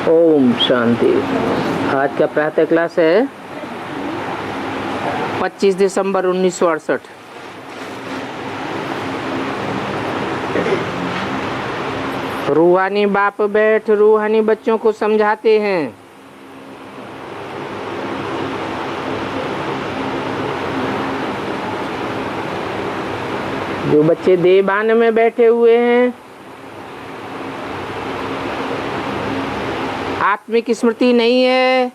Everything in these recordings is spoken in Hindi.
ओम शांति। आज का प्रातः क्लास है 25 दिसंबर 1968। रूहानी बाप बैठ रूहानी बच्चों को समझाते हैं। जो बच्चे देवान में बैठे हुए हैं, आत्मिक स्मृति नहीं है,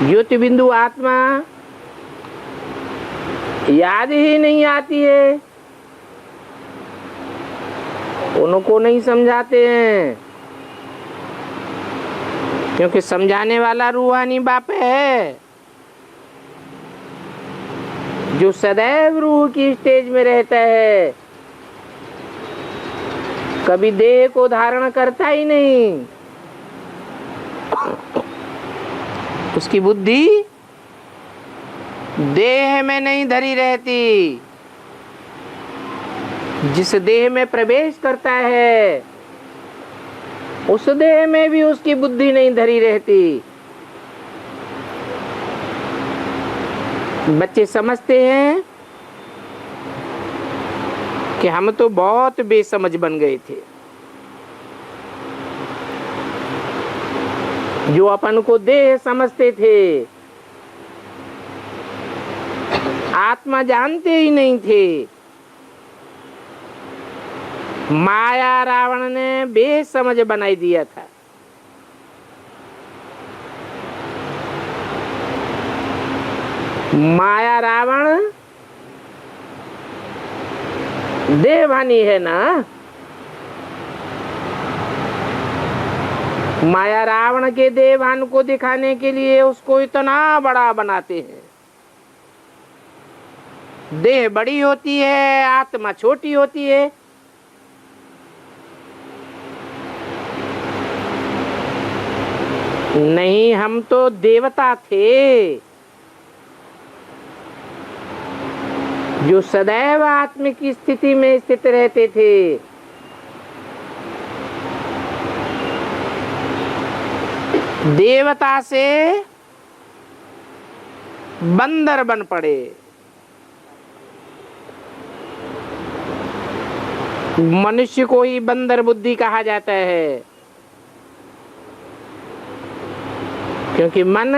ज्योति बिंदु आत्मा याद ही नहीं आती है, उनको नहीं समझाते हैं, क्योंकि समझाने वाला रूहानी बाप है जो सदैव रूह की स्टेज में रहता है, कभी देह को धारण करता ही नहीं। उसकी बुद्धि देह में नहीं धरी रहती। जिस देह में प्रवेश करता है उस देह में भी उसकी बुद्धि नहीं धरी रहती। बच्चे समझते हैं कि हम तो बहुत बेसमझ बन गए थे, जो अपन को देह समझते थे, आत्मा जानते ही नहीं थे। माया रावण ने बेसमझ बनाई दिया था। माया रावण देवहानी है ना। माया रावण के देवहान को दिखाने के लिए उसको इतना बड़ा बनाते हैं। देह बड़ी होती है, आत्मा छोटी होती है। नहीं, हम तो देवता थे जो सदैव आत्मिक स्थिति में स्थित रहते थे। देवता से बंदर बन पड़े। मनुष्य को ही बंदर बुद्धि कहा जाता है, क्योंकि मन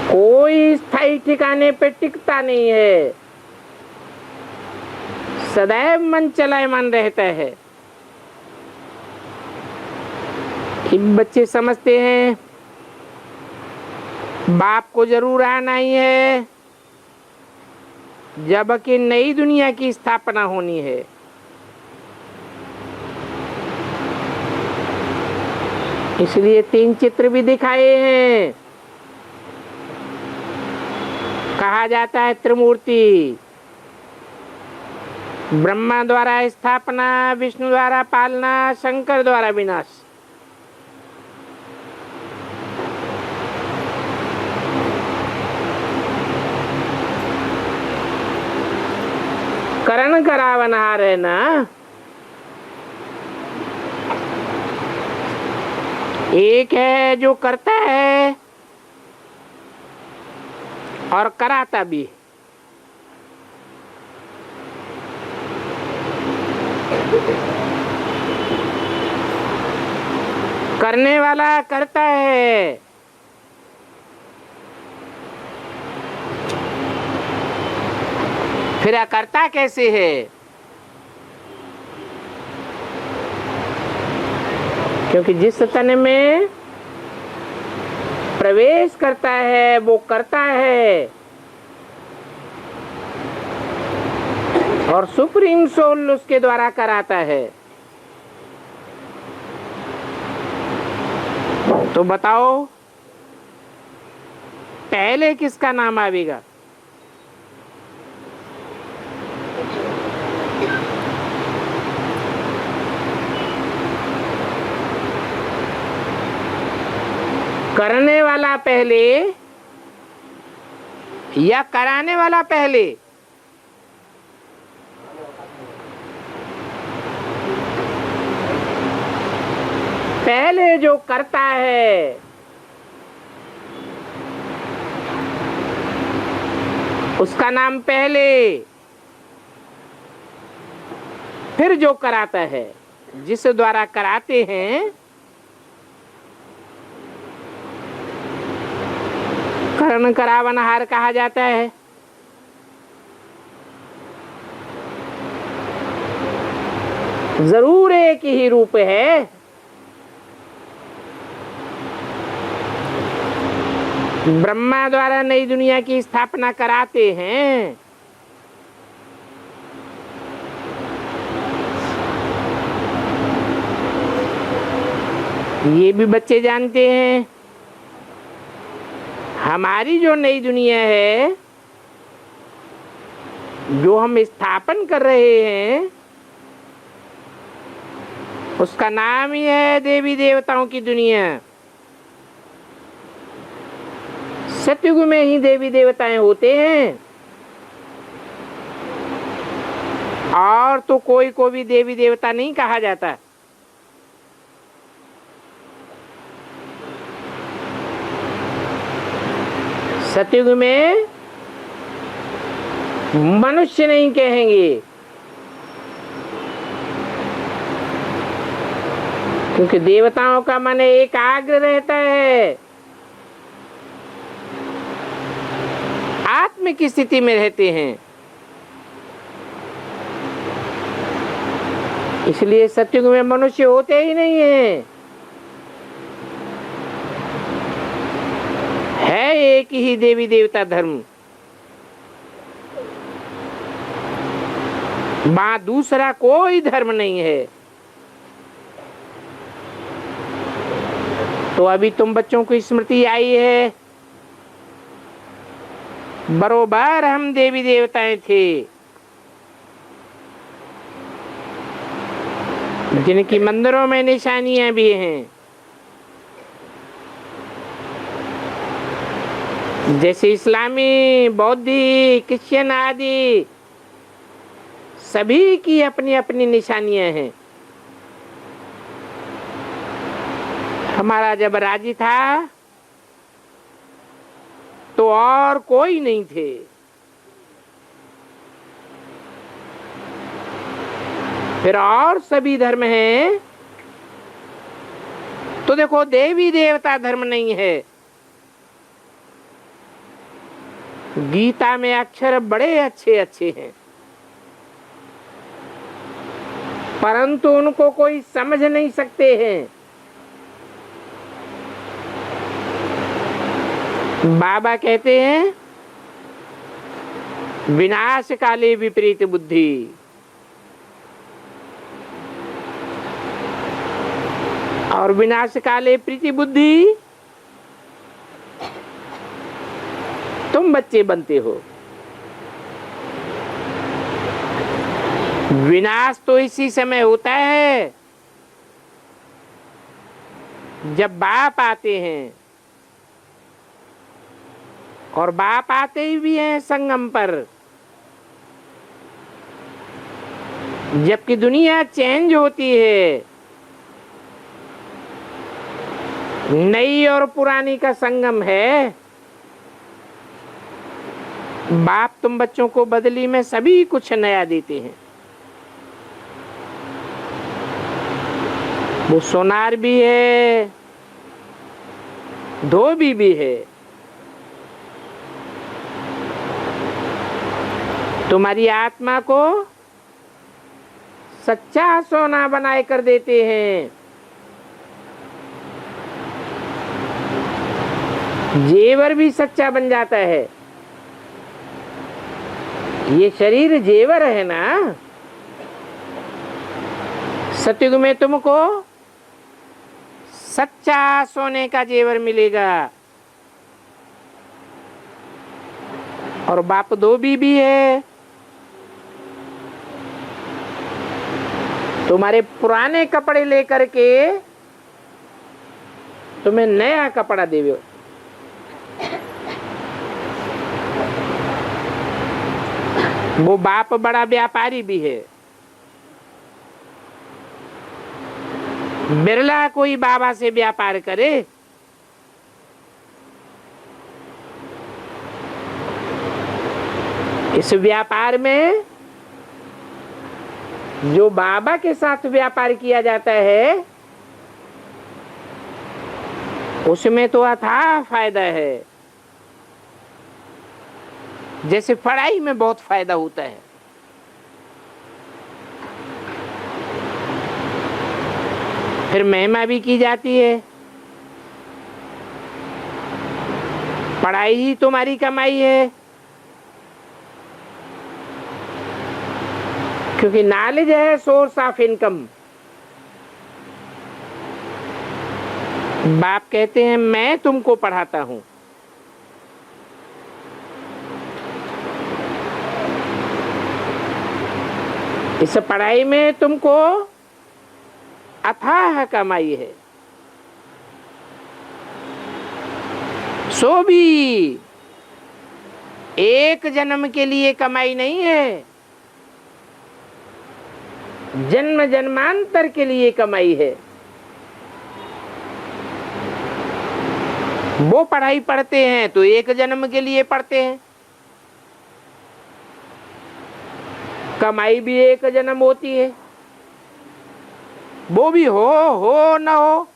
कोई स्थायी ठिकाने पे टिकता नहीं है, सदैव मन चलायमान रहता है। कि बच्चे समझते हैं बाप को जरूर आना ही है, जबकि नई दुनिया की स्थापना होनी है। इसलिए 3 चित्र भी दिखाए हैं। कहा जाता है त्रिमूर्ति, ब्रह्मा द्वारा स्थापना, विष्णु द्वारा पालना, शंकर द्वारा विनाश। करण करावनहार है ना। एक है जो करता है और कराता भी। करने वाला करता है, फिर करता कैसे है? क्योंकि जिस तन में प्रवेश करता है वो करता है, और सुप्रीम सोल उसके द्वारा कराता है। तो बताओ पहले किसका नाम आवेगा? करने वाला पहले या कराने वाला पहले? पहले जो करता है उसका नाम पहले, फिर जो कराता है, जिस द्वारा कराते हैं, करण करावनहार कहा जाता है। जरूर एक ही रूप है, ब्रह्मा द्वारा नई दुनिया की स्थापना कराते हैं, ये भी बच्चे जानते हैं। हमारी जो नई दुनिया है, जो हम स्थापन कर रहे हैं, उसका नाम ही है देवी देवताओं की दुनिया। सतयुग में ही देवी देवताएं होते हैं, और तो कोई को भी देवी देवता नहीं कहा जाता। सतयुग में मनुष्य नहीं कहेंगे, क्योंकि देवताओं का मन एकाग्र रहता है, आत्म की स्थिति में रहते हैं। इसलिए सतयुग में मनुष्य होते ही नहीं है एक ही देवी देवता धर्म। वहां दूसरा कोई धर्म नहीं है। तो अभी तुम बच्चों को स्मृति आई है, बरोबर हम देवी देवताएं थे, जिनकी मंदिरों में निशानियां भी हैं। जैसे इस्लामी, बौद्धी, क्रिश्चियन आदि सभी की अपनी अपनी निशानियां हैं। हमारा जब राज्य था तो और कोई नहीं थे, फिर और सभी धर्म हैं। तो देखो, देवी देवता धर्म नहीं है। गीता में अक्षर बड़े अच्छे अच्छे हैं, परंतु उनको कोई समझ नहीं सकते हैं। बाबा कहते हैं, विनाश काले विपरीत बुद्धि। और विनाश काले प्रीति बुद्धि तुम बच्चे बनते हो। विनाश तो इसी समय होता है जब बाप आते हैं, और बाप आते ही भी हैं संगम पर। जबकि दुनिया चेंज होती है, नई और पुरानी का संगम है। बाप तुम बच्चों को बदली में सभी कुछ नया देते हैं। वो सोनार भी है, धोबी भी है। तुम्हारी आत्मा को सच्चा सोना बनाए कर देते हैं। जेवर भी सच्चा बन जाता है। ये शरीर जेवर है ना। सतयुग में तुमको सच्चा सोने का जेवर मिलेगा। और बाप धोबी भी है। तुम्हारे पुराने कपड़े लेकर के तुम्हें नया कपड़ा देवे। वो बाप बड़ा व्यापारी भी है। बिरला कोई बाबा से व्यापार करे। इस व्यापार में जो बाबा के साथ व्यापार किया जाता है उसमें तो अथाह फायदा है। जैसे पढ़ाई में बहुत फायदा होता है, फिर महिमा भी की जाती है। पढ़ाई ही तुम्हारी कमाई है, क्योंकि नॉलेज है सोर्स ऑफ इनकम। बाप कहते हैं मैं तुमको पढ़ाता हूं। इस पढ़ाई में तुमको अथाह कमाई है। सो भी एक जन्म के लिए कमाई नहीं है, जन्म जन्मांतर के लिए कमाई है। वो पढ़ाई पढ़ते हैं तो एक जन्म के लिए पढ़ते हैं, कमाई भी एक जन्म होती है। वो भी हो न हो,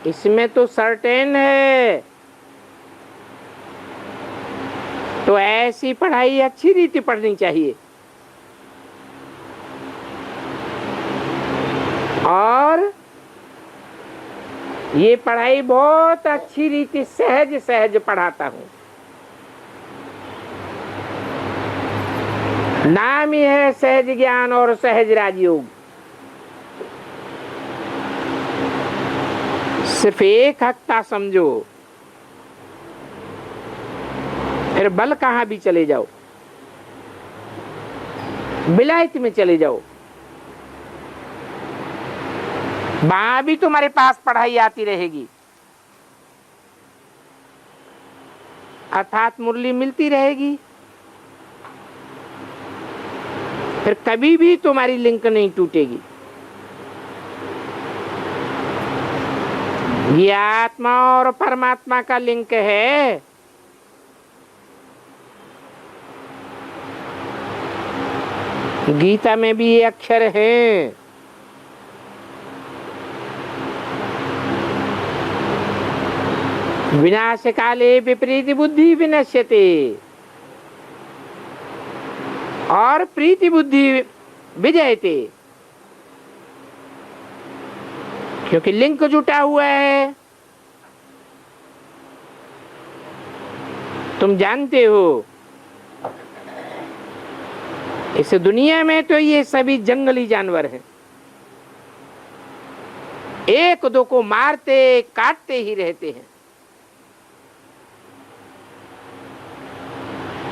इसमें तो सर्टेन है। तो ऐसी पढ़ाई अच्छी रीति पढ़नी चाहिए और ये पढ़ाई बहुत अच्छी रीति सहज सहज पढ़ाता हूं। नाम ही है सहज ज्ञान और सहज राजयोग। सिर्फ एक हफ्ता समझो, फिर बल कहां भी चले जाओ, विलायत में चले जाओ, वहां भी तुम्हारे पास पढ़ाई आती रहेगी, अर्थात मुरली मिलती रहेगी। फिर कभी भी तुम्हारी लिंक नहीं टूटेगी। ये आत्मा और परमात्मा का लिंक है। गीता में भी ये अक्षर हैं। विनाश काले विपरीत बुद्धि विनश्यते और प्रीति बुद्धि विजयते। क्योंकि लिंक जुटा हुआ है। तुम जानते हो इस दुनिया में तो ये सभी जंगली जानवर हैं, एक दो को मारते काटते ही रहते हैं।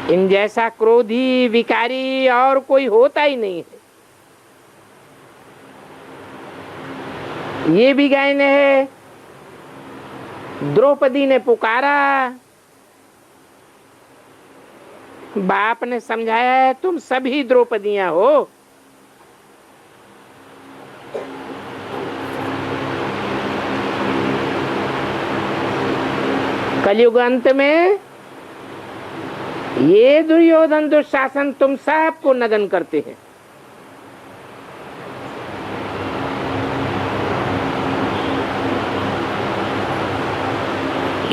इन जैसा क्रोधी विकारी और कोई होता ही नहीं है। ये भी गायन है। द्रौपदी ने पुकारा, बाप ने समझाया है तुम सभी द्रौपदियां हो। कलयुग अंत में ये दुर्योधन दुशासन तुम सबको नगन करते हैं।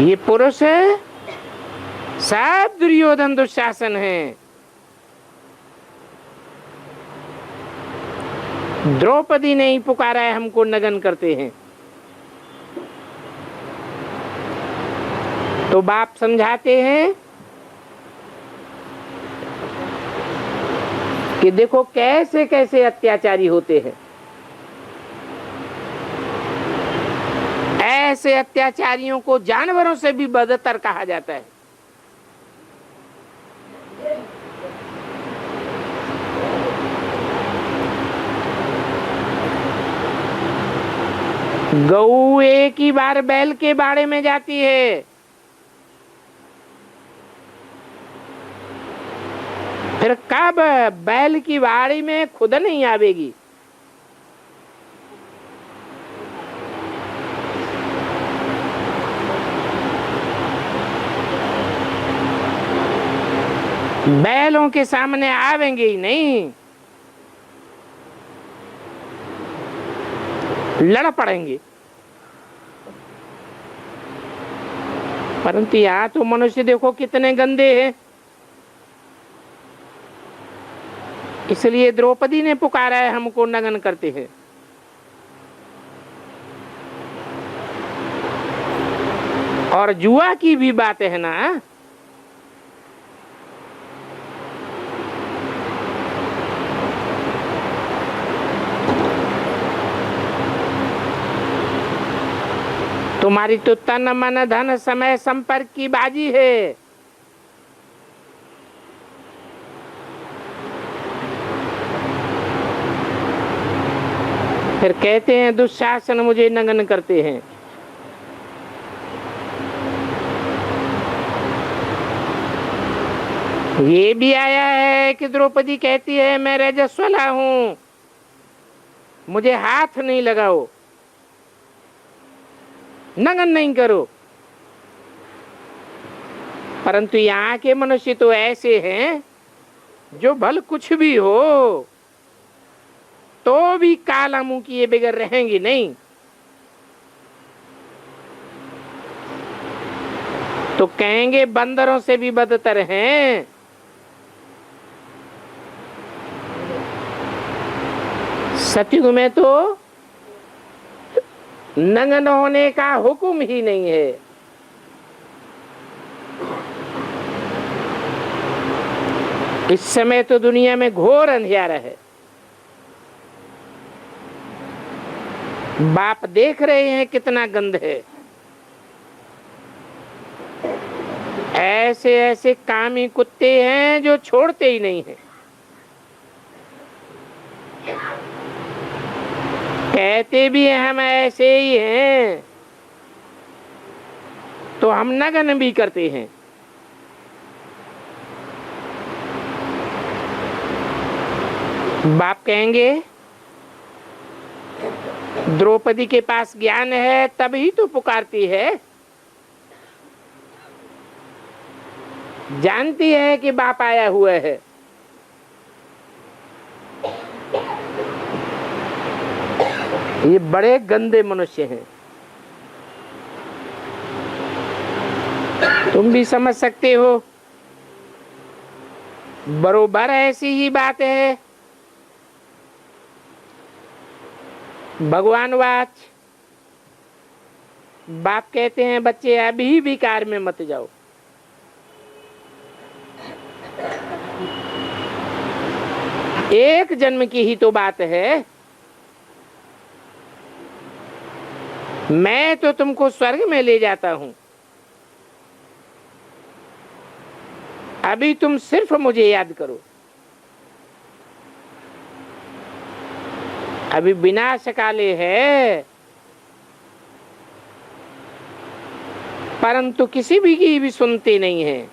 ये पुरुष सब दुर्योधन दुशासन है। द्रौपदी ने ही पुकारा है, हमको नगन करते हैं। तो बाप समझाते हैं कि देखो कैसे कैसे अत्याचारी होते हैं। ऐसे अत्याचारियों को जानवरों से भी बदतर कहा जाता है। गऊ एक ही बार बैल के बाड़े में जाती है, फिर कब बैल की बाड़ी में खुद नहीं आवेगी। बैलों के सामने आवेंगे ही नहीं, लड़ पड़ेंगे। परंतु यहाँ तो मनुष्य देखो कितने गंदे हैं। इसलिए द्रौपदी ने पुकारा है हमको नग्न करते हैं। और जुआ की भी बात है ना, तुम्हारी तो तन मन धन समय संपर्क की बाजी है। फिर कहते हैं दुशासन मुझे नग्न करते हैं। ये भी आया है कि द्रौपदी कहती है मैं रजस्वला हूं, मुझे हाथ नहीं लगाओ, नग्न नहीं करो। परंतु यहाँ के मनुष्य तो ऐसे हैं जो भल कुछ भी हो तो भी काला मुंह किए बगैर रहेंगे नहीं। तो कहेंगे बंदरों से भी बदतर हैं। सतयुग में तो नग्न होने का हुक्म ही नहीं है। इस समय तो दुनिया में घोर अंधियारा है। बाप देख रहे हैं कितना गंध है। ऐसे ऐसे कामी कुत्ते हैं जो छोड़ते ही नहीं हैं। कहते भी हम ऐसे ही हैं तो हम नग्न भी करते हैं। बाप कहेंगे द्रौपदी के पास ज्ञान है तभी तो पुकारती है, जानती है कि बाप आया हुआ है। ये बड़े गंदे मनुष्य हैं। तुम भी समझ सकते हो, बरोबर ऐसी ही बात है। भगवान वाच बाप कहते हैं बच्चे अभी विकार में मत जाओ। एक जन्म की ही तो बात है। मैं तो तुमको स्वर्ग में ले जाता हूं। अभी तुम सिर्फ मुझे याद करो। अभी विनाश काले है, परंतु किसी भी की भी सुनते नहीं है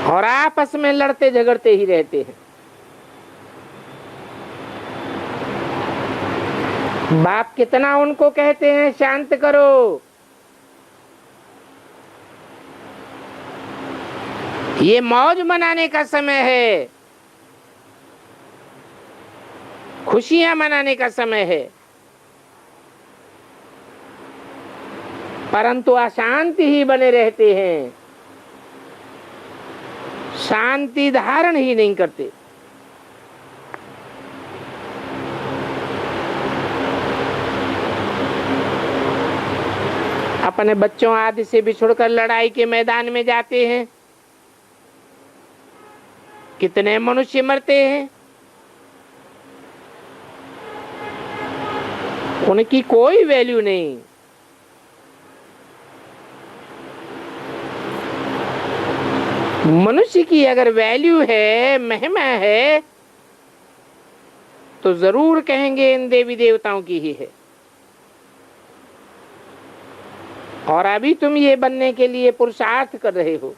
और आपस में लड़ते झगड़ते ही रहते हैं। बाप कितना उनको कहते हैं शांत करो। ये मौज मनाने का समय है, खुशियां मनाने का समय है, परंतु अशांति ही बने रहते हैं, शांति धारण ही नहीं करते। अपने बच्चों आदि से बिछुड़कर लड़ाई के मैदान में जाते हैं, कितने मनुष्य मरते हैं। उनकी कोई वैल्यू नहीं। मनुष्य की अगर वैल्यू है, महिमा है, तो जरूर कहेंगे इन देवी देवताओं की ही है। और अभी तुम ये बनने के लिए पुरुषार्थ कर रहे हो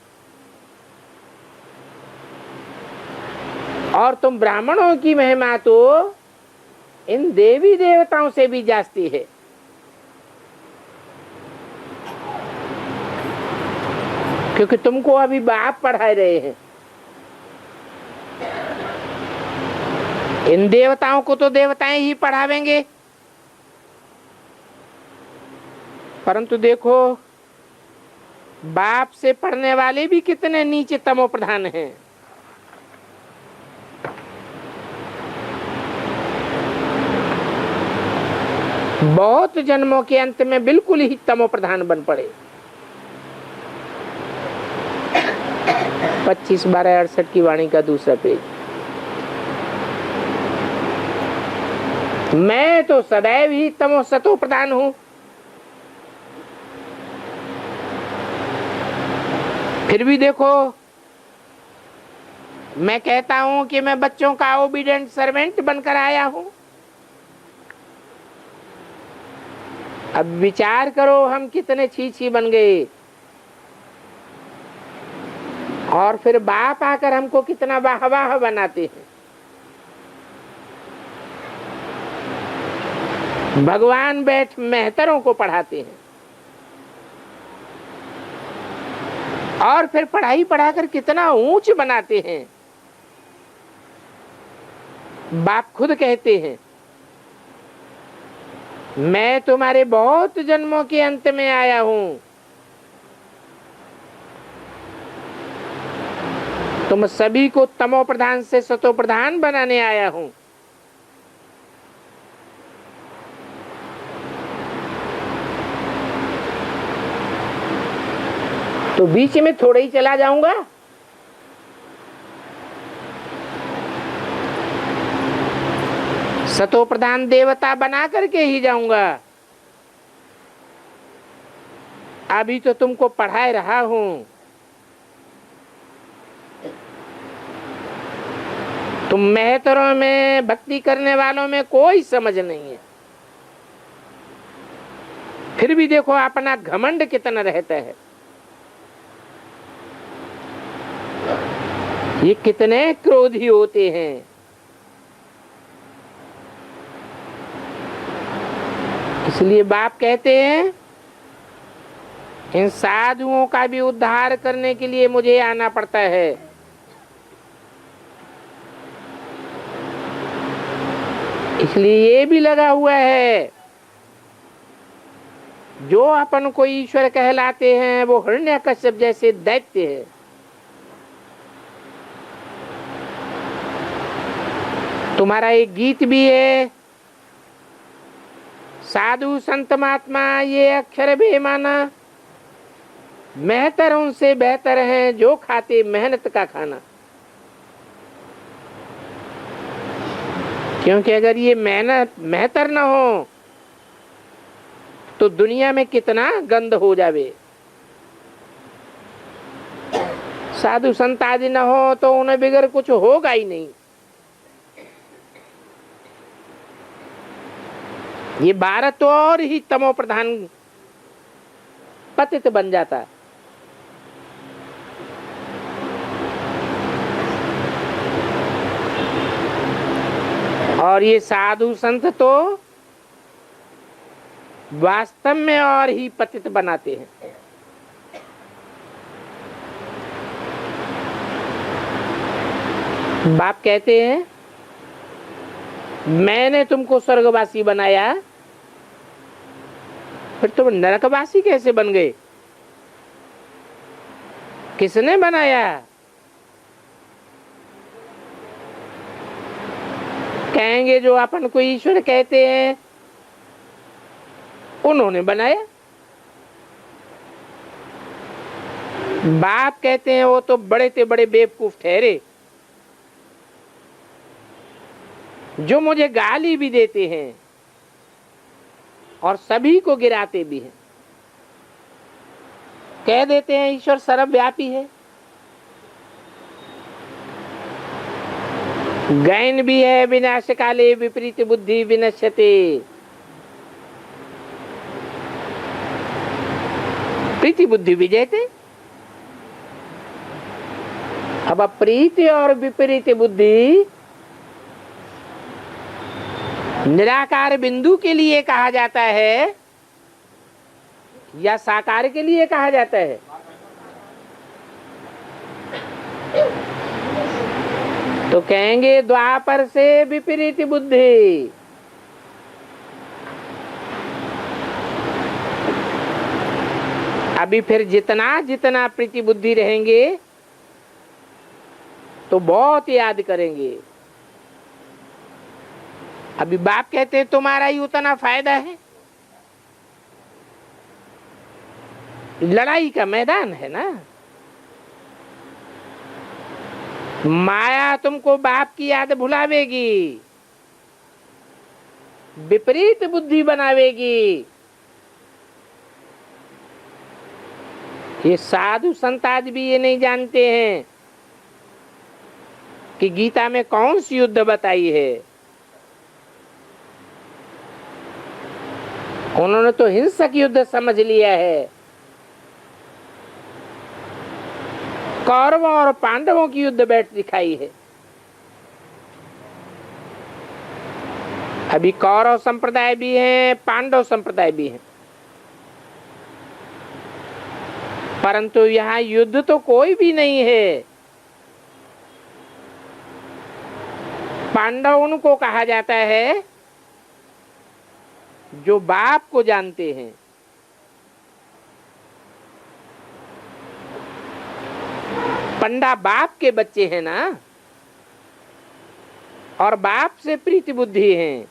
और तुम ब्राह्मणों की महिमा तो इन देवी देवताओं से भी जास्ती है। क्योंकि तुमको अभी बाप पढ़ा रहे हैं। इन देवताओं को तो देवताएं ही पढ़ावेंगे, परंतु देखो बाप से पढ़ने वाले भी कितने नीचे तमो प्रधान हैं। बहुत जन्मों के अंत में बिल्कुल ही तमो प्रधान बन पड़े। 25/12/68 की वाणी का दूसरा पेज। मैं तो सदैव ही तमो सतो प्रधान हूं। फिर भी देखो मैं कहता हूं कि मैं बच्चों का ओबीडिएंट सर्वेंट बनकर आया हूं। अब विचार करो हम कितने छी बन गए, और फिर बाप आकर हमको कितना वाह वाह बनाते हैं। भगवान बैठ मेहतरों को पढ़ाते हैं, और फिर पढ़ाई पढ़ाकर कितना ऊंच बनाते हैं। बाप खुद कहते हैं मैं तुम्हारे बहुत जन्मों के अंत में आया हूं, तुम सभी को तमो प्रधान से सतो प्रधान बनाने आया हूं। तो बीच में थोड़ा ही चला जाऊंगा। सतो प्रधान देवता बना करके ही जाऊंगा। अभी तो तुमको पढ़ा रहा हूं। तुम मेहतरों में भक्ति करने वालों में कोई समझ नहीं है। फिर भी देखो अपना घमंड कितना रहता है। ये कितने क्रोधी होते हैं। इसलिए बाप कहते हैं इन साधुओं का भी उद्धार करने के लिए मुझे आना पड़ता है। इसलिए ये भी लगा हुआ है जो अपन को ईश्वर कहलाते हैं वो हिरण्यकश्यप जैसे दैत्य है। तुम्हारा एक गीत भी है, साधु संत महात्मा ये अक्षर बेमाना, मेहतर उनसे बेहतर हैं जो खाते मेहनत का खाना। क्योंकि अगर ये मेहनत मेहतर न हो तो दुनिया में कितना गंद हो जावे। साधु संत आदि न हो तो उन्हें बिगर कुछ होगा ही नहीं। ये भारत तो और ही तमो प्रधान पतित बन जाता। और ये साधु संत तो वास्तव में और ही पतित बनाते हैं। बाप कहते हैं मैंने तुमको स्वर्गवासी बनाया, फिर तुम नरकवासी कैसे बन गए? किसने बनाया? कहेंगे जो अपन को ईश्वर कहते हैं उन्होंने बनाया। बाप कहते हैं वो तो बड़े से बड़े बेवकूफ ठहरे जो मुझे गाली भी देते हैं और सभी को गिराते भी हैं। कह देते हैं ईश्वर सर्वव्यापी है। गैन भी है विनाश काले विपरीत बुद्धि विनश्यते। प्रीति बुद्धि विजयते। अब प्रीति और विपरीत बुद्धि निराकार बिंदु के लिए कहा जाता है या साकार के लिए कहा जाता है? तो कहेंगे द्वापर से विपरीत बुद्धि। अभी फिर जितना जितना प्रीति बुद्धि रहेंगे तो बहुत याद करेंगे। अभी बाप कहते हैं तुम्हारा ही उतना फायदा है, लड़ाई का मैदान है ना। माया तुमको बाप की याद भुलावेगी, विपरीत बुद्धि बनावेगी। ये साधु संत आज भी ये नहीं जानते हैं कि गीता में कौन सी युद्ध बताई है। उन्होंने तो हिंसक युद्ध समझ लिया है। कौरवों और पांडवों की युद्ध बैठ दिखाई है। अभी कौरव संप्रदाय भी है, पांडव संप्रदाय भी है, परंतु यहाँ युद्ध तो कोई भी नहीं है। पांडव उनको कहा जाता है जो बाप को जानते हैं। पंडा बाप के बच्चे हैं ना, और बाप से प्रीति बुद्धि हैं।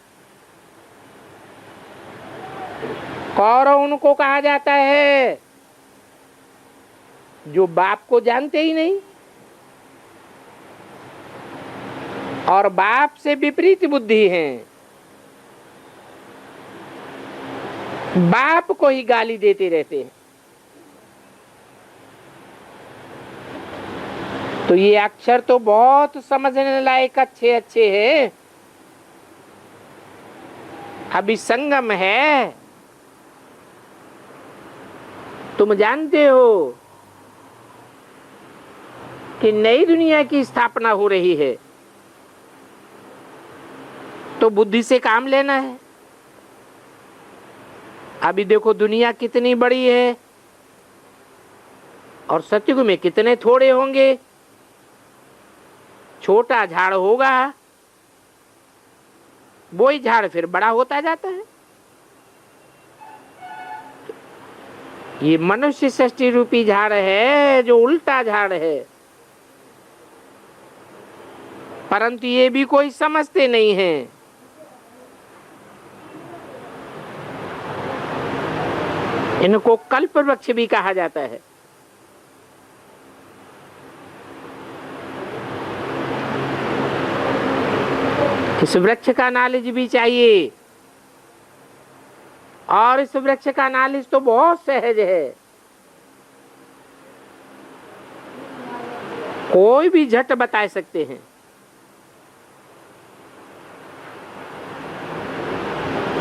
कौरव उनको कहा जाता है जो बाप को जानते ही नहीं और बाप से विपरीत बुद्धि हैं, बाप को ही गाली देते रहते हैं। तो ये अक्षर तो बहुत समझने लायक अच्छे अच्छे हैं। अभी संगम है, तुम जानते हो कि नई दुनिया की स्थापना हो रही है, तो बुद्धि से काम लेना है। अभी देखो दुनिया कितनी बड़ी है और सतयुग में कितने थोड़े होंगे। छोटा झाड़ होगा, वही झाड़ फिर बड़ा होता जाता है। ये मनुष्य सृष्टि रूपी झाड़ है जो उल्टा झाड़ है, परंतु ये भी कोई समझते नहीं है। इनको कल्प वृक्ष भी कहा जाता है। इस वृक्ष का नॉलेज भी चाहिए, और इस वृक्ष का नॉलेज तो बहुत सहज है, कोई भी झट बता सकते हैं।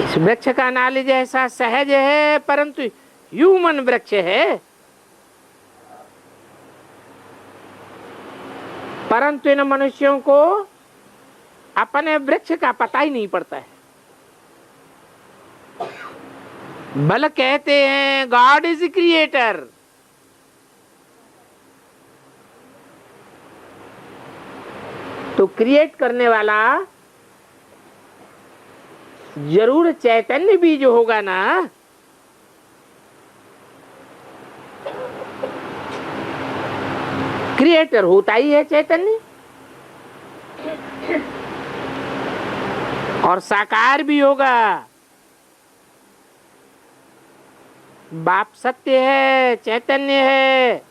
इस वृक्ष का नॉलेज ऐसा सहज है, परंतु ह्यूमन वृक्ष है, परंतु इन मनुष्यों को अपने वृक्ष का पता ही नहीं पड़ता है। भले कहते हैं गॉड इज क्रिएटर, तो क्रिएट करने वाला जरूर चैतन्य भी जो होगा ना, क्रिएटर होता ही है चैतन्य, और साकार भी होगा। बाप सत्य है, चैतन्य है,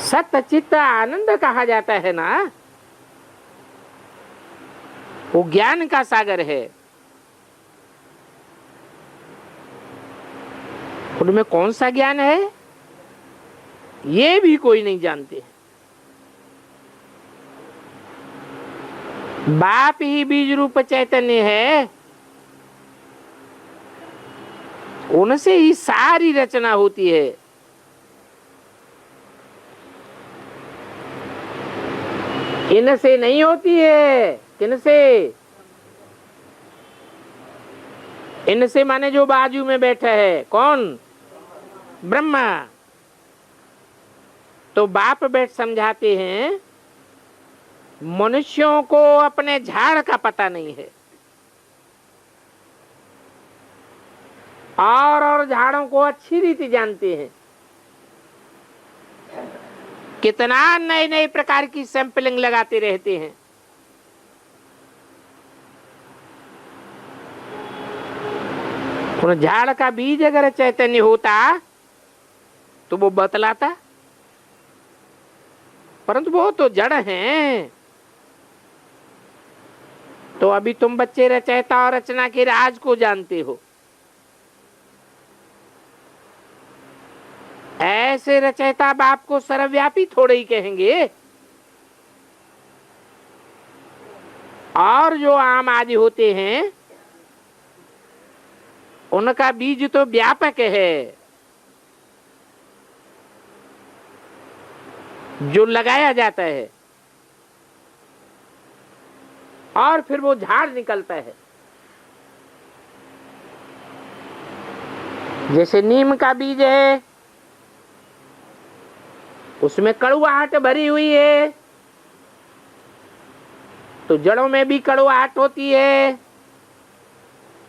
सत्य चित्त आनंद कहा जाता है ना, वो ज्ञान का सागर है। उनमें कौन सा ज्ञान है ये भी कोई नहीं जानते। बाप ही बीज रूप चैतन्य है, उनसे ही सारी रचना होती है। इनसे नहीं होती है। किनसे? इनसे माने जो बाजू में बैठा है, कौन? ब्रह्मा। तो बाप बैठ समझाते हैं, मनुष्यों को अपने झाड़ का पता नहीं है, और झाड़ों को अच्छी रीति जानते हैं। कितना नए नए प्रकार की सैंपलिंग लगाते रहते हैं। उन झाड़ का बीज अगर चैतन्य होता तो वो बतलाता, परंतु वो तो जड़ हैं। तो अभी तुम बच्चे रचयिता और रचना के राज को जानते हो। ऐसे रचयिता बाप को सर्वव्यापी थोड़े ही कहेंगे। और जो आम आदि होते हैं उनका बीज तो व्यापक है, जो लगाया जाता है और फिर वो झाड़ निकलता है। जैसे नीम का बीज है, उसमें कड़वाहट भरी हुई है, तो जड़ों में भी कड़वाहट होती है,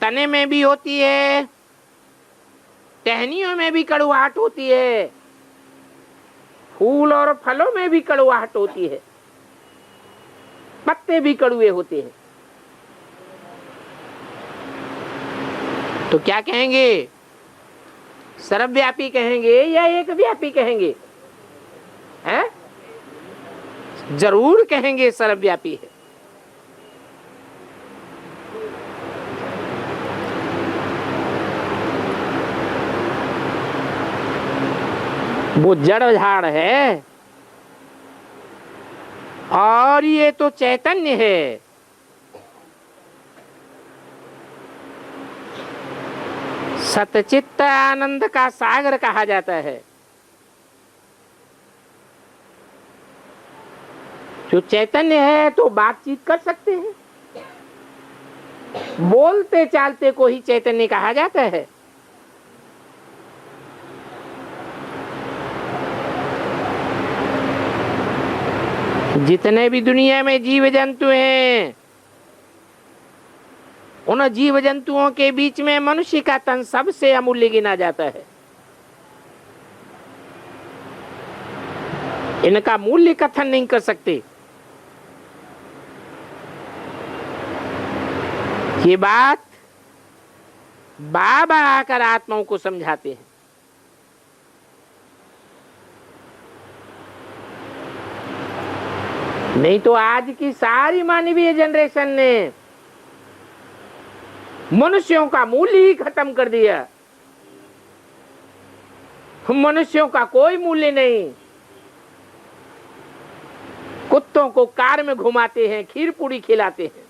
तने में भी होती है, टहनियों में भी कड़वाहट होती है, फूल और फलों में भी कड़वाहट होती है, पत्ते भी कड़वे होते हैं। तो क्या कहेंगे? सर्वव्यापी कहेंगे या एक व्यापी कहेंगे? हैं? जरूर कहेंगे सर्वव्यापी है। वो जड़ झाड़ है और ये तो चैतन्य है। सतचित्त आनंद का सागर कहा जाता है। जो चैतन्य है तो बातचीत कर सकते हैं, बोलते चालते को ही चैतन्य कहा जाता है। जितने भी दुनिया में जीव जंतु हैं, उन जीव जंतुओं के बीच में मनुष्य का तन सबसे अमूल्य गिना जाता है। इनका मूल्य कथन नहीं कर सकते। ये बात बाबा आकर आत्माओं को समझाते हैं। नहीं तो आज की सारी मानवीय जनरेशन ने मनुष्यों का मूल्य ही खत्म कर दिया। मनुष्यों का कोई मूल्य नहीं। कुत्तों को कार में घुमाते हैं, खीर पूरी खिलाते हैं।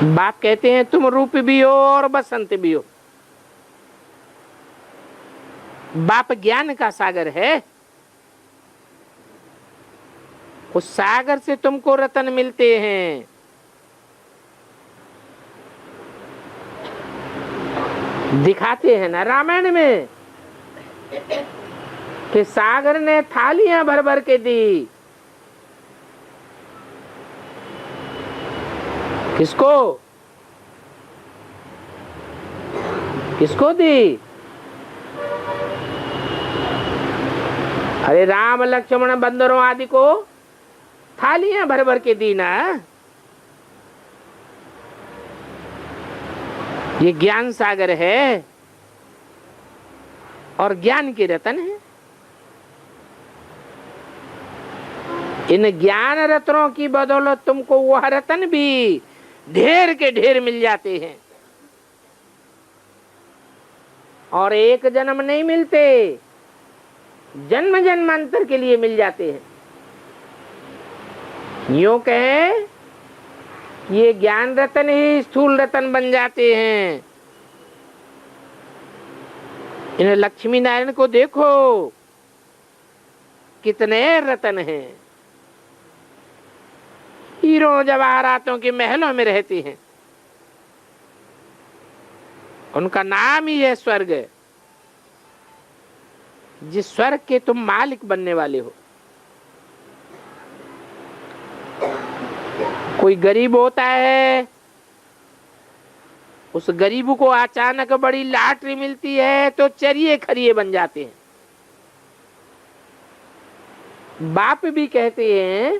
बाप कहते हैं तुम रूप भी हो और बसंत भी हो। बाप ज्ञान का सागर है। उस सागर से तुमको रतन मिलते हैं। दिखाते हैं ना रामायण में कि सागर ने थालियां भर भर के दी। किसको? किसको दी? अरे राम लक्ष्मण बंदरों आदि को थालियां भर भर के दी ना। ये ज्ञान सागर है और ज्ञान के रतन है। इन ज्ञान रत्नों की बदौलत तुमको वह रतन भी ढेर के ढेर मिल जाते हैं और एक जन्म नहीं मिलते, जन्म जन्मांतर के लिए मिल जाते हैं। यूं कहे ये ज्ञान रतन ही स्थूल रतन बन जाते हैं। इन लक्ष्मी नारायण को देखो कितने रतन हैं। हीरों जवाहरातों के महलों में रहते हैं। उनका नाम ही है स्वर्ग। जिस स्वर्ग के तुम मालिक बनने वाले हो। कोई गरीब होता है, उस गरीब को अचानक बड़ी लॉटरी मिलती है तो चरिये खरिये बन जाते हैं। बाप भी कहते हैं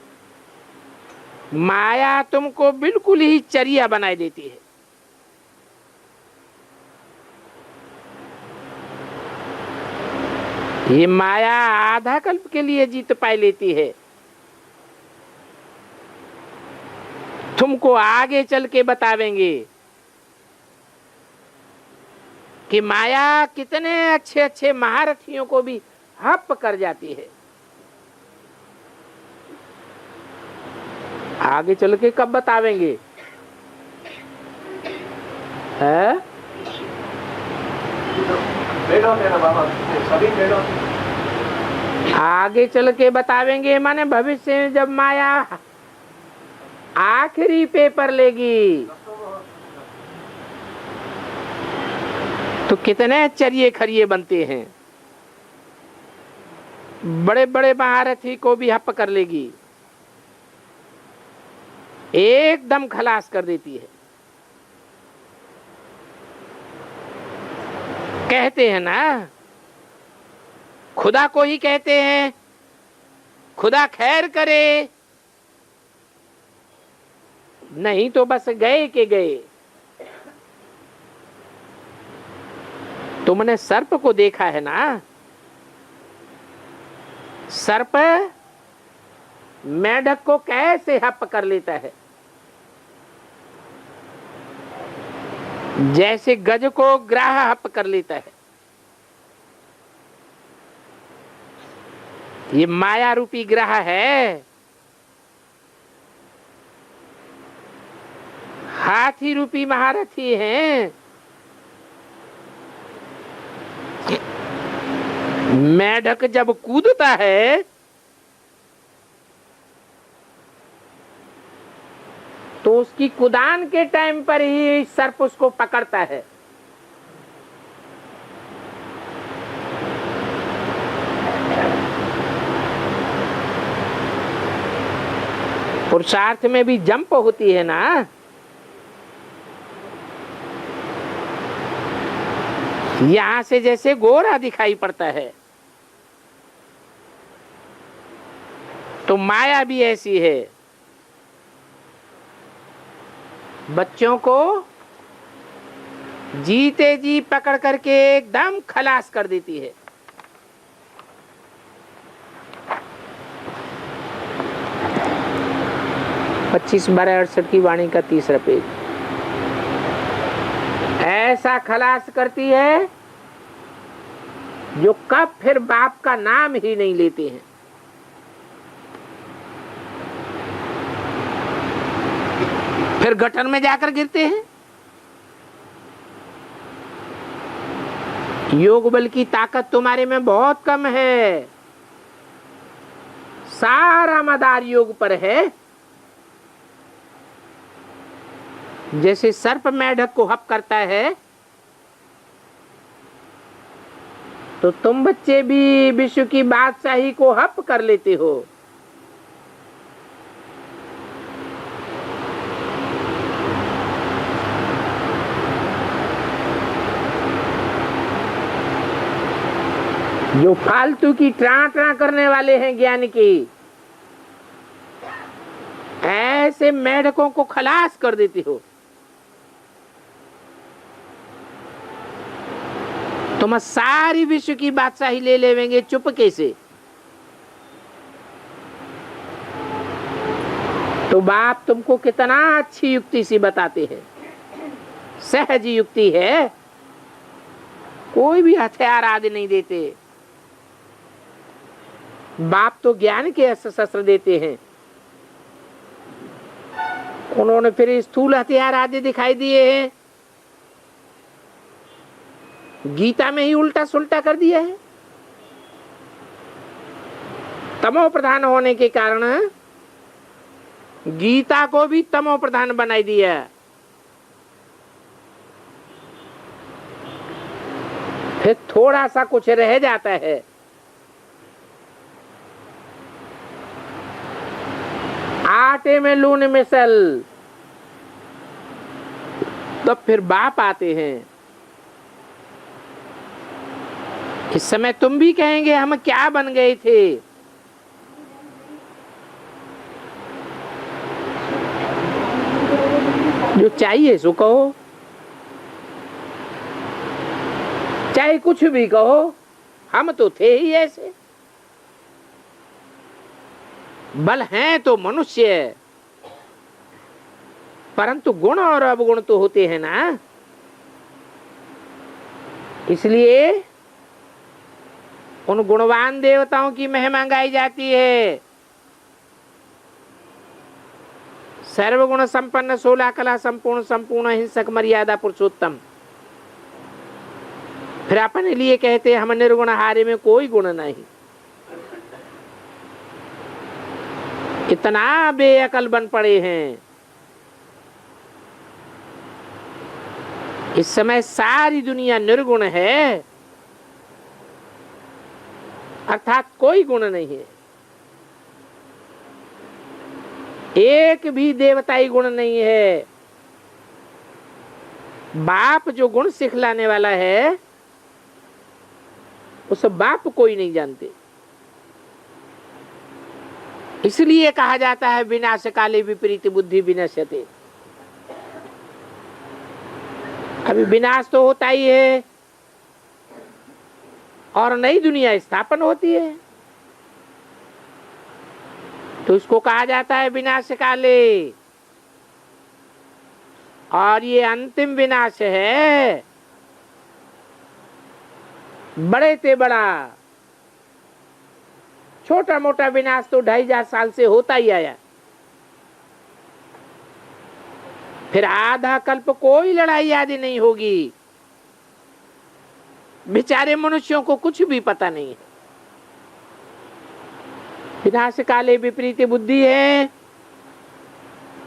माया तुमको बिल्कुल ही चरिया बनाए देती है। ये माया आधा कल्प के लिए जीत पाई लेती है। तुमको आगे चल के बतावेंगे कि माया कितने अच्छे अच्छे महारथियों को भी हप कर जाती है। आगे चल के कब बतावेंगे? है आगे चल के बतावेंगे, माने भविष्य में जब माया आखिरी पेपर लेगी तो कितने चरिये खरिये बनते हैं। बड़े बड़े महारथी को भी हप कर लेगी, एकदम खलास कर देती है। कहते हैं ना, खुदा को ही कहते हैं खुदा खैर करे, नहीं तो बस गए के गए। तुमने सर्प को देखा है ना? सर्प मेढक को कैसे हप कर लेता है, जैसे गज को ग्राह हप कर लेता है। ये माया रूपी ग्राह है। हाथी रूपी महारथी हैं। मेढक जब कूदता है तो उसकी कुदान के टाइम पर ही सर्प उसको पकड़ता है। पुरुषार्थ में भी जंप होती है ना। यहां से जैसे गोरा दिखाई पड़ता है, तो माया भी ऐसी है। बच्चों को जीते जी पकड़ करके एकदम खलास कर देती है। पच्चीस 1268 की वाणी का 30 पेज। ऐसा खलास करती है जो कब फिर बाप का नाम ही नहीं लेते हैं। फिर गटर में जाकर गिरते हैं। योग बल की ताकत तुम्हारे में बहुत कम है, सारा मदार योग पर है। जैसे सर्प मेढक को हप करता है, तो तुम बच्चे भी विश्व की बादशाही को हप कर लेते हो। जो फालतू की ट्रा करने वाले हैं ज्ञान की, ऐसे मेढकों को खलास कर देती हो। तुम सारी विश्व की बादशाही ले लेवेंगे चुपके से, तो बाप तुमको कितना अच्छी युक्ति सी बताते हैं। सहज युक्ति है, कोई भी हथियार आदि नहीं देते। बाप तो ज्ञान के शस्त्र देते हैं। उन्होंने फिर स्थूल हथियार आदि दिखाई दिए हैं, गीता में ही उल्टा सुल्टा कर दिया है। तमो प्रधान होने के कारण गीता को भी तमो प्रधान बनाई दिया। फिर थोड़ा सा कुछ रह जाता है आटे में लून मिसल। तब फिर बाप आते हैं। इस समय तुम भी कहेंगे हम क्या बन गए थे। जो चाहिए सो कहो, चाहे कुछ भी कहो, हम तो थे ही ऐसे। बल हैं तो मनुष्य, परंतु गुण और अवगुण तो होते हैं ना। इसलिए उन गुणवान देवताओं की महिमा गाई जाती है। सर्वगुण संपन्न, 16 कला संपूर्ण, संपूर्ण हिंसक, मर्यादा पुरुषोत्तम। फिर अपने लिए कहते हम निर्गुण हारे में कोई गुण नहीं। इतना बेअकल बन पड़े हैं। इस समय सारी दुनिया निर्गुण है, अर्थात कोई गुण नहीं है। एक भी देवताई गुण नहीं है। बाप जो गुण सिखलाने वाला है, उस बाप कोई नहीं जानते। इसलिए कहा जाता है विनाश काले विपरीत बुद्धि विनश्यते। अभी विनाश तो होता ही है और नई दुनिया स्थापन होती है, तो इसको कहा जाता है विनाश काले। और ये अंतिम विनाश है, बड़े से बड़ा। छोटा मोटा विनाश तो 2500 साल से होता ही आया। फिर आधा कल्प कोई लड़ाई आदि नहीं होगी। बेचारे मनुष्यों को कुछ भी पता नहीं है। विनाश काले विपरीत बुद्धि है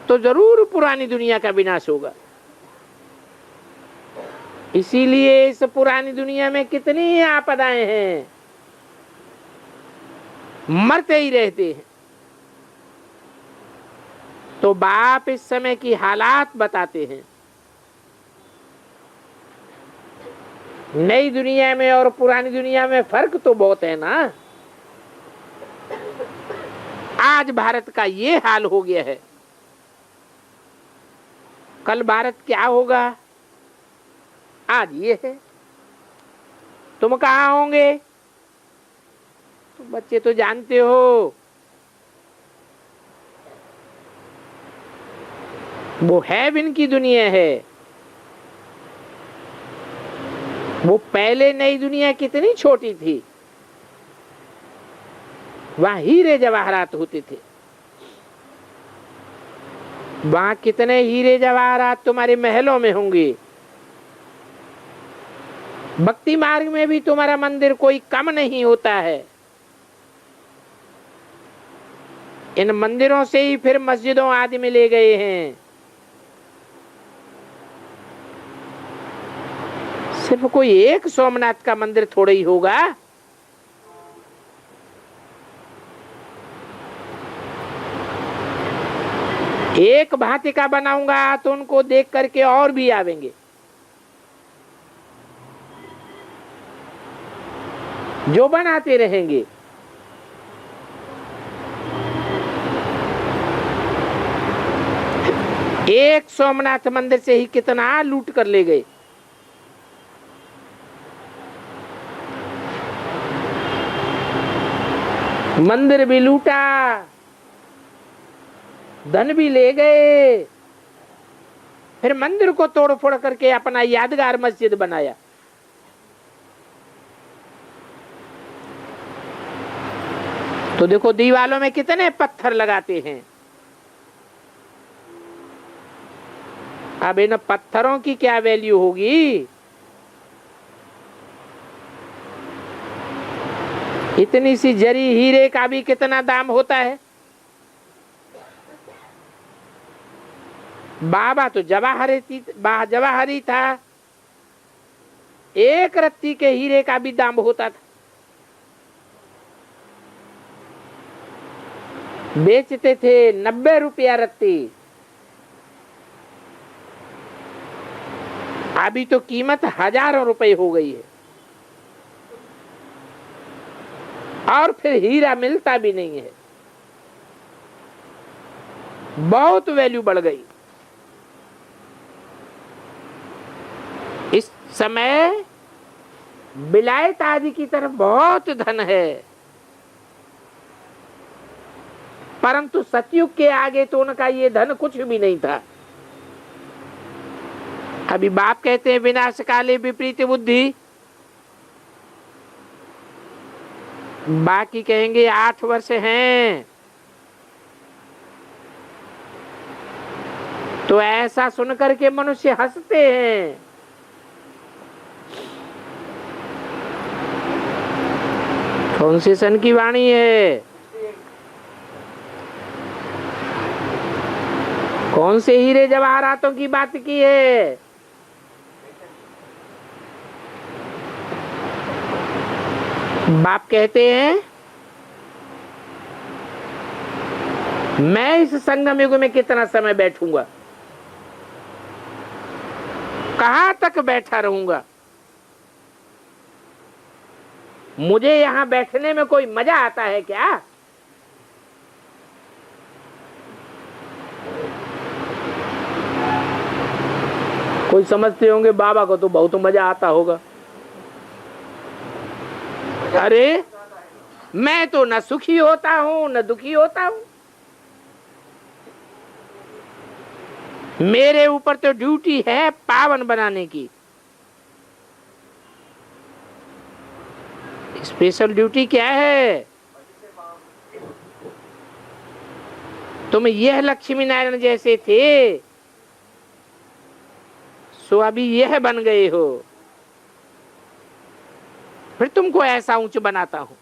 तो जरूर पुरानी दुनिया का विनाश होगा। इसीलिए इस पुरानी दुनिया में कितनी आपदाएं हैं, मरते ही रहते हैं। तो बाप इस समय की हालात बताते हैं। नई दुनिया में और पुरानी दुनिया में फर्क तो बहुत है ना। आज भारत का ये हाल हो गया है, कल भारत क्या होगा, आज ये है। तुम कहाँ होंगे, तुम बच्चे तो जानते हो। वो हैवन की दुनिया है। वो पहले नई दुनिया कितनी छोटी थी, वहां हीरे जवाहरात होते थे। वहां कितने हीरे जवाहरात तुम्हारे महलों में होंगे। भक्ति मार्ग में भी तुम्हारा मंदिर कोई कम नहीं होता है। इन मंदिरों से ही फिर मस्जिदों आदि में ले गए हैं। सिर्फ कोई एक सोमनाथ का मंदिर थोड़ा ही होगा। एक भांति का बनाऊंगा तो उनको देख करके और भी आवेंगे। जो बनाते रहेंगे। एक सोमनाथ मंदिर से ही कितना लूट कर ले गए। मंदिर भी लूटा, धन भी ले गए, फिर मंदिर को तोड़ फोड़ करके अपना यादगार मस्जिद बनाया। तो देखो दीवालों में कितने पत्थर लगाते हैं। अब इन पत्थरों की क्या वैल्यू होगी। इतनी सी जरी हीरे का भी कितना दाम होता है। बाबा तो जवाहरी था, एक रत्ती के हीरे का भी दाम होता था। बेचते थे 90 रुपया रत्ती, अभी तो कीमत हजारों रुपए हो गई है, और फिर हीरा मिलता भी नहीं है, बहुत वैल्यू बढ़ गई। इस समय विलायत आदि की तरफ बहुत धन है, परंतु सतयुग के आगे तो उनका ये धन कुछ भी नहीं था। अभी बाप कहते हैं विनाश काले विपरीत बुद्धि, बाकी कहेंगे 8 वर्ष हैं। तो ऐसा सुनकर के मनुष्य हंसते हैं। कौन सी सन की वाणी है? कौन से हीरे जवाहरातों की बात की है? बाप कहते हैं मैं इस संगम युग में कितना समय बैठूंगा, कहां तक बैठा रहूंगा, मुझे यहां बैठने में कोई मजा आता है क्या? कोई समझते होंगे बाबा को तो बहुत मजा आता होगा। अरे मैं तो न सुखी होता हूं न दुखी होता हूं, मेरे ऊपर तो ड्यूटी है पावन बनाने की। स्पेशल ड्यूटी क्या है? तुम यह लक्ष्मी नारायण जैसे थे, सो अभी यह बन गए हो, फिर तुमको ऐसा ऊंच बनाता हूं।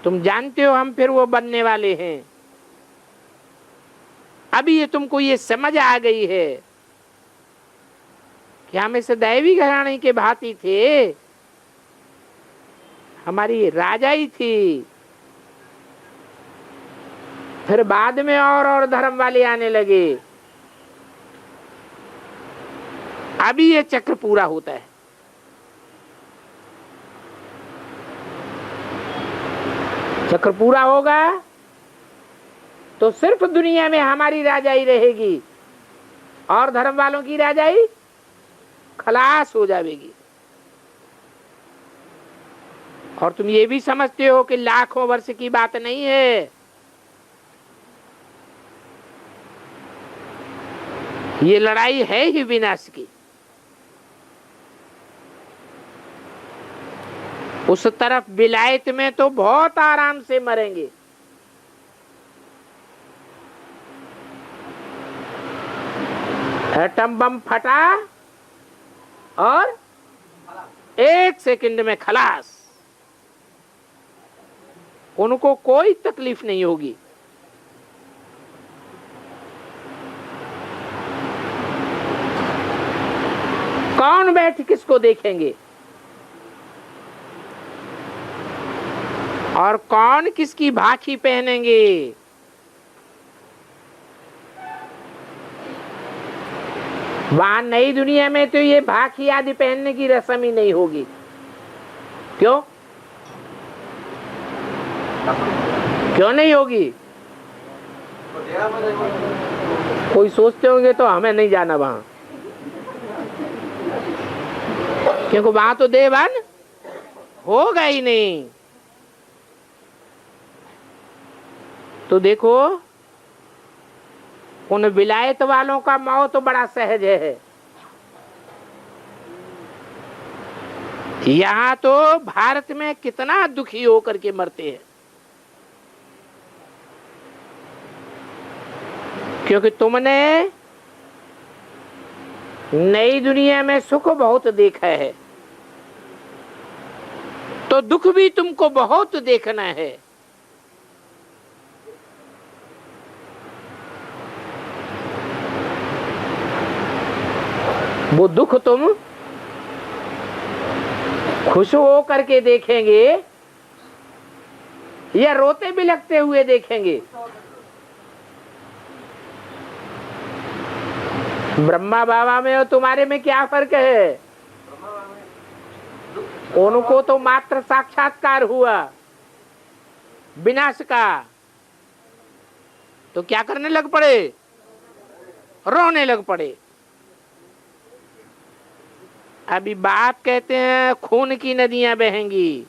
तुम जानते हो हम फिर वो बनने वाले हैं। अभी ये तुमको ये समझ आ गई है कि हम इस दैवी घराने के भांति थे, हमारी राजाई थी। फिर बाद में और धर्म वाले आने लगे। अभी ये चक्र पूरा होता है। चक्र पूरा होगा तो सिर्फ दुनिया में हमारी राजाई रहेगी और धर्म वालों की राजाई खलास हो जाएगी। और तुम ये भी समझते हो कि लाखों वर्ष की बात नहीं है। ये लड़ाई है ही विनाश की। उस तरफ विलायत में तो बहुत आराम से मरेंगे, एटम बम फटा और 1 सेकंड में खलास, उनको कोई तकलीफ नहीं होगी। कौन बैठ किसको देखेंगे और कौन किसकी भाखी पहनेंगे? वहां नई दुनिया में तो ये भाखी आदि पहनने की रस्म ही नहीं होगी। क्यों? क्यों नहीं होगी? कोई सोचते होंगे तो हमें नहीं जाना वहां, क्योंकि वहां तो देवान होगा ही नहीं। तो देखो उन विलायत वालों का मौत तो बड़ा सहज है। यहाँ तो भारत में कितना दुखी होकर के मरते हैं, क्योंकि तुमने नई दुनिया में सुख बहुत देखा है, तो दुख भी तुमको बहुत देखना है। वो दुख तुम खुश हो करके देखेंगे या रोते बिलखते हुए देखेंगे? ब्रह्मा बाबा में और तुम्हारे में क्या फर्क है? उनको तो मात्र साक्षात्कार हुआ विनाश का, तो क्या करने लग पड़े? रोने लग पड़े। अभी बाप कहते हैं खून की नदियां बहेंगी।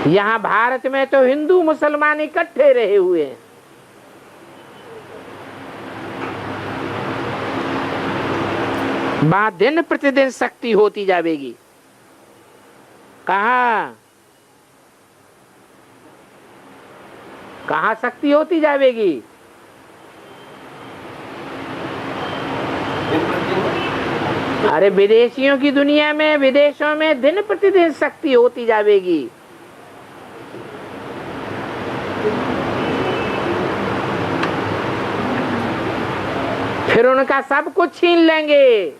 यहां भारत में तो हिंदू मुसलमान इकट्ठे रहे हुए हैं। वहां दिन प्रतिदिन शक्ति होती जाएगी। कहा कहा शक्ति होती जाएगी? अरे विदेशियों की दुनिया में, विदेशों में दिन प्रतिदिन शक्ति होती जाएगी। फिर उनका सब कुछ छीन लेंगे।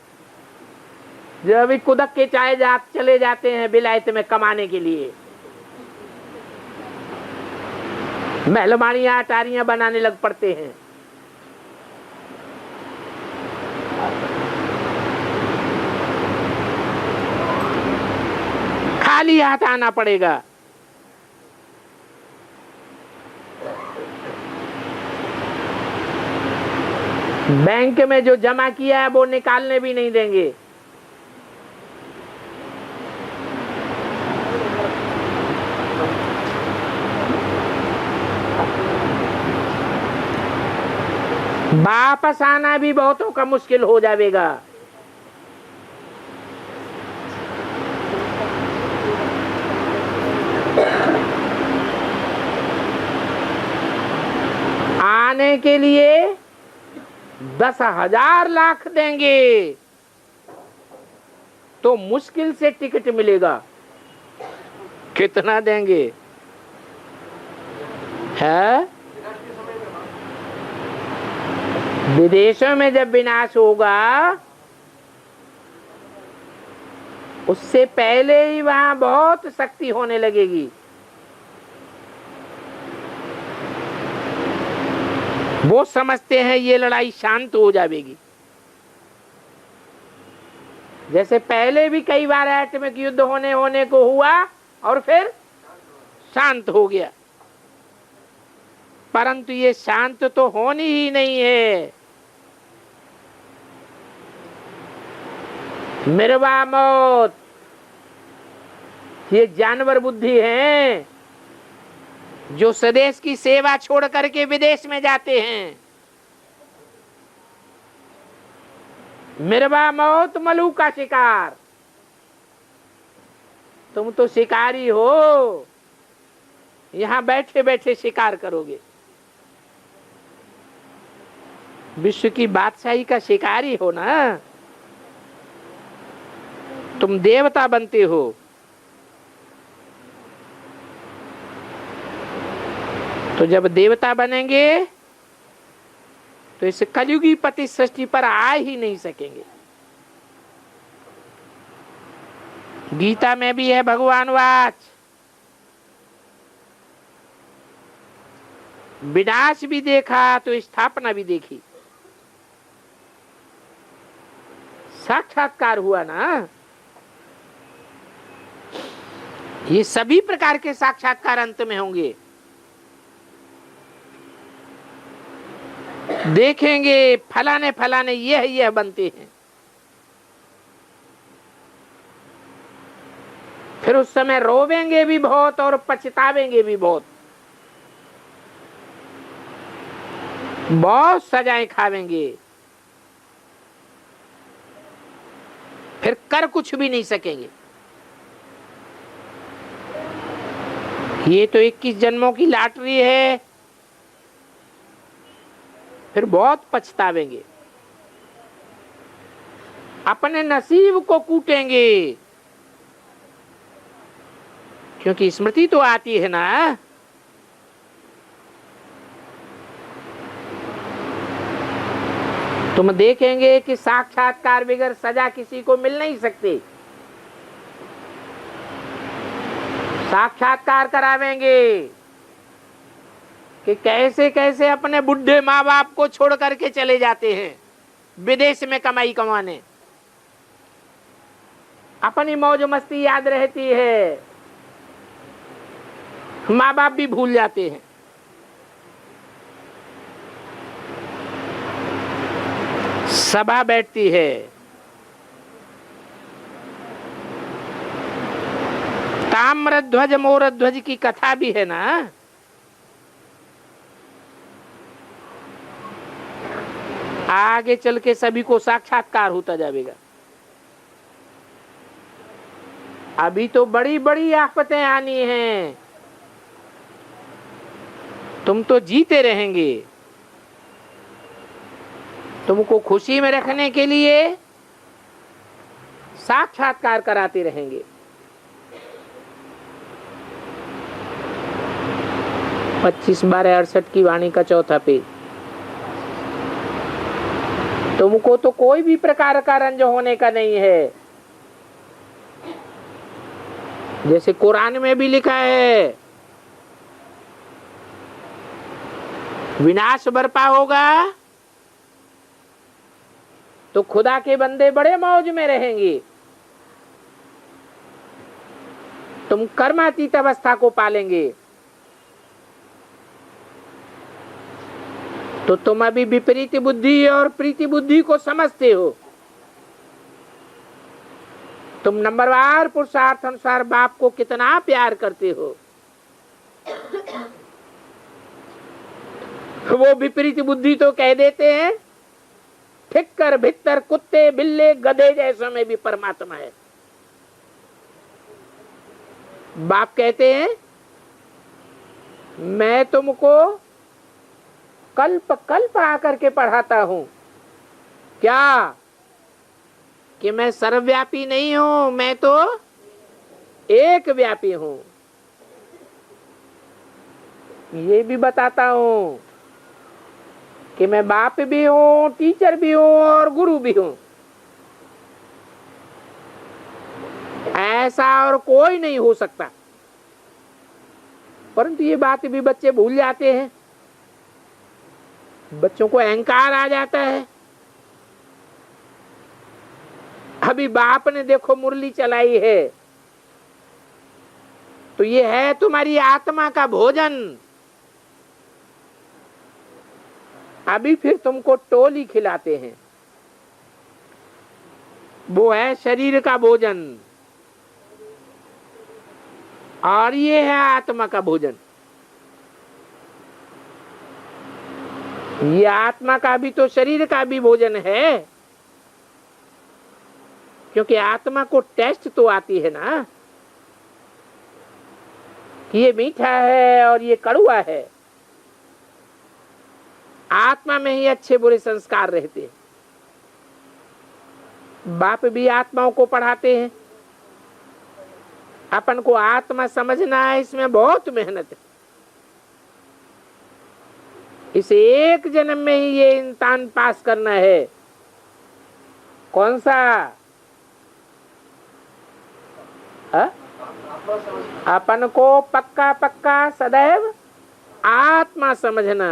जो अभी कुदक के चले जाते हैं विलायत में कमाने के लिए, महलमानियां अटारियां बनाने लग पड़ते हैं। खाली हाथ आना पड़ेगा। बैंक में जो जमा किया है वो निकालने भी नहीं देंगे। वापस आना भी बहुतों का मुश्किल हो जाएगा। आने के लिए 10,000 लाख देंगे तो मुश्किल से टिकट मिलेगा। कितना देंगे? है विदेशों में जब विनाश होगा उससे पहले ही वहां बहुत शक्ति होने लगेगी। वो समझते हैं ये लड़ाई शांत हो जाएगी। जैसे पहले भी कई बार एटमिक युद्ध होने को हुआ और फिर शांत हो गया, परंतु ये शांत तो होनी ही नहीं है। मिर्वा मौत, ये जानवर बुद्धि है जो स्वदेश की सेवा छोड़ करके विदेश में जाते हैं। मिर्वा मौत, मलू का शिकार। तुम तो शिकारी हो, यहां बैठे बैठे शिकार करोगे। विश्व की बादशाही का शिकारी हो ना, तुम देवता बनते हो। तो जब देवता बनेंगे तो इस कलयुगी पति सृष्टि पर आ ही नहीं सकेंगे। गीता में भी है भगवान वाच, विनाश भी देखा तो स्थापना भी देखी। साक्षात्कार हुआ ना। ये सभी प्रकार के साक्षात्कार अंत में होंगे। देखेंगे फलाने फलाने यह बनते हैं। फिर उस समय रोवेंगे भी बहुत और पछतावेंगे भी बहुत। बहुत सजाएं खावेंगे, फिर कर कुछ भी नहीं सकेंगे। ये तो 21 जन्मों की लॉटरी है। फिर बहुत पछतावेंगे, अपने नसीब को कूटेंगे, क्योंकि स्मृति तो आती है ना। तुम देखेंगे कि साक्षात्कार बगैर सजा किसी को मिल नहीं सकती। साक्षात्कार करावेंगे कि कैसे कैसे अपने बुढ़े माँ बाप को छोड़ करके चले जाते हैं विदेश में कमाई कमाने। अपनी मौज मस्ती याद रहती है, माँ बाप भी भूल जाते हैं। सभा बैठती है, ताम्रध्वज मोरध्वज की कथा भी है ना। आगे चल के सभी को साक्षात्कार होता जाएगा। अभी तो बड़ी बड़ी आफतें आनी हैं, तुम तो जीते रहेंगे। तुमको खुशी में रखने के लिए साक्षात्कार कराते रहेंगे। 25/12/68 की वाणी का चौथा पेज। तुमको तो कोई भी प्रकार का रंज होने का नहीं है। जैसे कुरान में भी लिखा है, विनाश बरपा होगा तो खुदा के बंदे बड़े मौज में रहेंगे। तुम कर्मातीत अवस्था को पालेंगे। तो तुम अभी विपरीत बुद्धि और प्रीति बुद्धि को समझते हो। तुम नंबरवार पुरुषार्थ अनुसार बाप को कितना प्यार करते हो। वो विपरीत बुद्धि तो कह देते हैं ठिक्कर भित्तर कुत्ते बिल्ले गधे जैसों में भी परमात्मा है। बाप कहते हैं मैं तुमको कल्प कल्प आकर के पढ़ाता हूं। क्या कि मैं सर्वव्यापी नहीं हूं, मैं तो एक व्यापी हूं। ये भी बताता हूं कि मैं बाप भी हूं, टीचर भी हूं और गुरु भी हूं। ऐसा और कोई नहीं हो सकता। परंतु ये बात भी बच्चे भूल जाते हैं। बच्चों को अहंकार आ जाता है। अभी बाप ने देखो मुरली चलाई है तो ये है तुम्हारी आत्मा का भोजन। अभी फिर तुमको टोली खिलाते हैं, वो है शरीर का भोजन और ये है आत्मा का भोजन। ये आत्मा का भी तो शरीर का भी भोजन है, क्योंकि आत्मा को टेस्ट तो आती है ना कि ये मीठा है और ये कड़वा है। आत्मा में ही अच्छे बुरे संस्कार रहते हैं। बाप भी आत्माओं को पढ़ाते हैं। अपन को आत्मा समझना है, इसमें बहुत मेहनत है। इस एक जन्म में ही ये इम्तिहान पास करना है। कौन सा? अपन को पक्का पक्का सदैव आत्मा समझना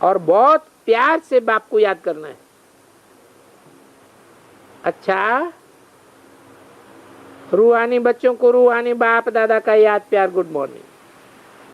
और बहुत प्यार से बाप को याद करना है। अच्छा, रूहानी बच्चों को रूहानी बाप दादा का याद प्यार गुड मॉर्निंग।